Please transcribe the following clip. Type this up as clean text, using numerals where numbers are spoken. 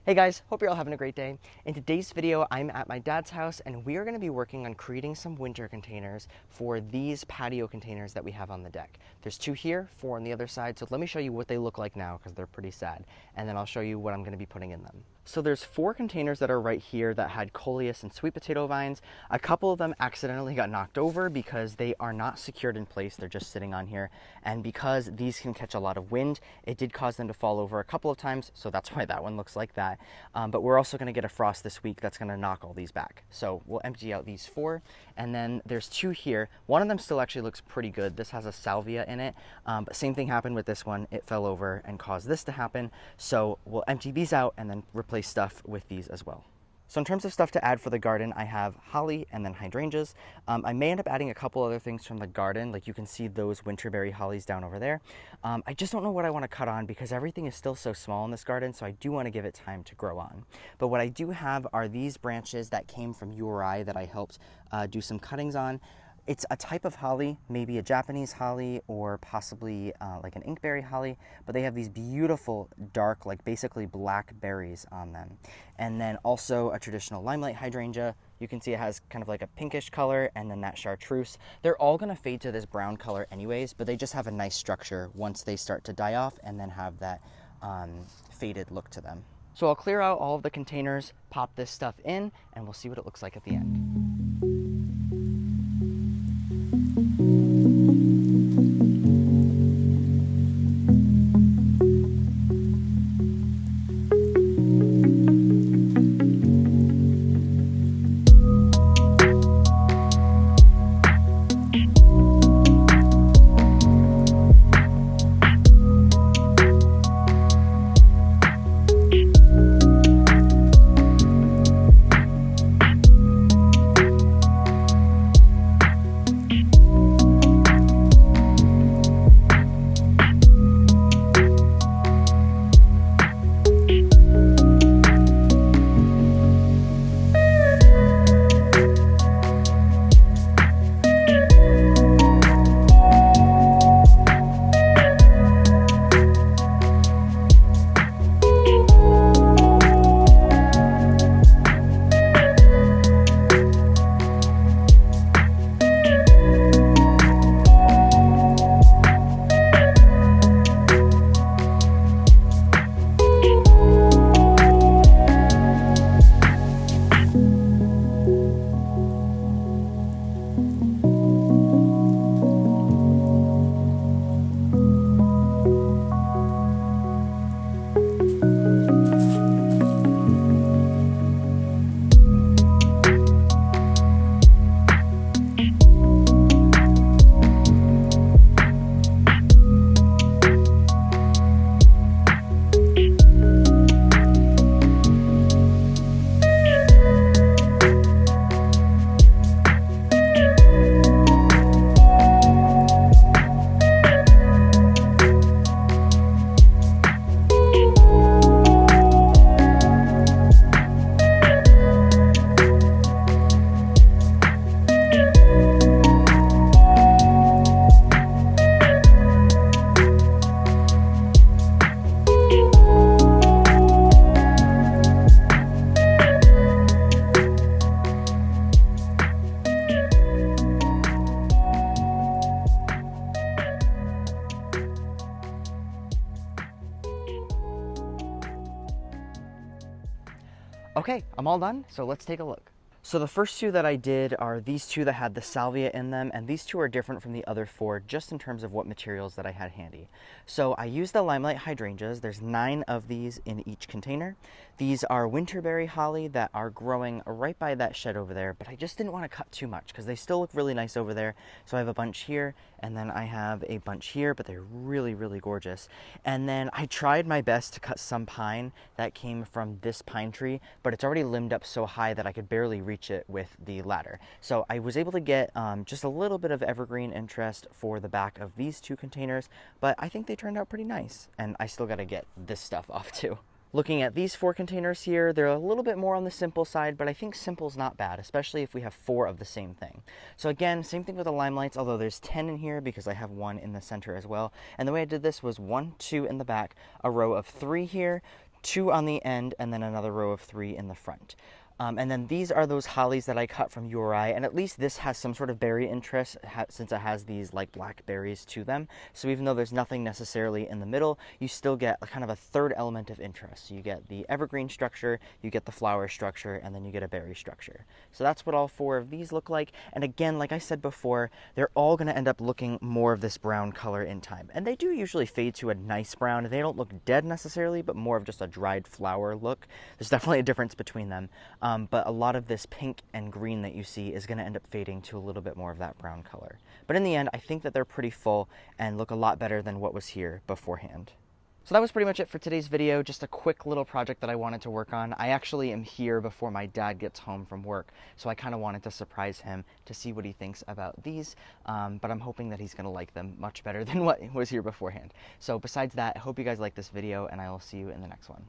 Hey guys, hope you're all having a great day. In today's video, I'm at my dad's house and we are going to be working on creating some winter containers for these patio containers that we have on the deck. There's 2 here, 4 on the other side, so let me show you what they look like now because they're pretty sad, and then I'll show you what I'm going to be putting in them. So there's 4 containers that are right here that had coleus and sweet potato vines. A couple of them accidentally got knocked over because they are not secured in place, they're just sitting on here, and because these can catch a lot of wind, it did cause them to fall over a couple of times, so that's why that one looks like that. But we're also going to get a frost this week that's going to knock all these back. So we'll empty out these 4, and then there's 2 here. One of them still actually looks pretty good. This has a salvia in it, but same thing happened with this one. It fell over and caused this to happen. So we'll empty these out and then replace stuff with these as well. So in terms of stuff to add for the garden, I have holly and then hydrangeas. I may end up adding a couple other things from the garden, like you can see those winterberry hollies down over there. I just don't know what I want to cut on because everything is still so small in this garden, so I do want to give it time to grow on. But what I do have are these branches that came from URI that I helped do some cuttings on. It's a type of holly, maybe a Japanese holly or possibly like an inkberry holly, but they have these beautiful dark, like basically black berries on them. And then also a traditional limelight hydrangea. You can see it has kind of like a pinkish color, and then that chartreuse. They're all gonna fade to this brown color anyways, but they just have a nice structure once they start to die off and then have that faded look to them. So I'll clear out all of the containers, pop this stuff in, and we'll see what it looks like at the end. Okay, I'm all done, so let's take a look. So the first 2 that I did are these 2 that had the salvia in them, and these 2 are different from the other 4 just in terms of what materials that I had handy. So I used the limelight hydrangeas. There's 9 of these in each container. These are winterberry holly that are growing right by that shed over there, but I just didn't want to cut too much because they still look really nice over there. So I have a bunch here, and then I have a bunch here, but they're really, really gorgeous. And then I tried my best to cut some pine that came from this pine tree, but it's already limbed up so high that I could barely reach it with the ladder. So I was able to get just a little bit of evergreen interest for the back of these 2 containers, but I think they turned out pretty nice, and I still got to get this stuff off too. Looking at these 4 containers here, they're a little bit more on the simple side, but I think simple's not bad, especially if we have 4 of the same thing. So again, same thing with the limelights, although there's 10 in here because I have 1 in the center as well. And the way I did this was 1, 2 in the back, a row of 3 here, 2 on the end and then another row of 3 in the front. And then these are those hollies that I cut from URI, and at least this has some sort of berry interest since it has these like black berries to them. So even though there's nothing necessarily in the middle, you still get a kind of a third element of interest. So you get the evergreen structure, you get the flower structure, and then you get a berry structure. So that's what all 4 of these look like. And again, like I said before, they're all going to end up looking more of this brown color in time. And they do usually fade to a nice brown. They don't look dead necessarily, but more of just a dried flower look. There's definitely a difference between them. But a lot of this pink and green that you see is going to end up fading to a little bit more of that brown color. But in the end, I think that they're pretty full and look a lot better than what was here beforehand. So that was pretty much it for today's video, just a quick little project that I wanted to work on. I actually am here before my dad gets home from work, so I kind of wanted to surprise him to see what he thinks about these, but I'm hoping that he's going to like them much better than what was here beforehand. So besides that, I hope you guys like this video, and I will see you in the next one.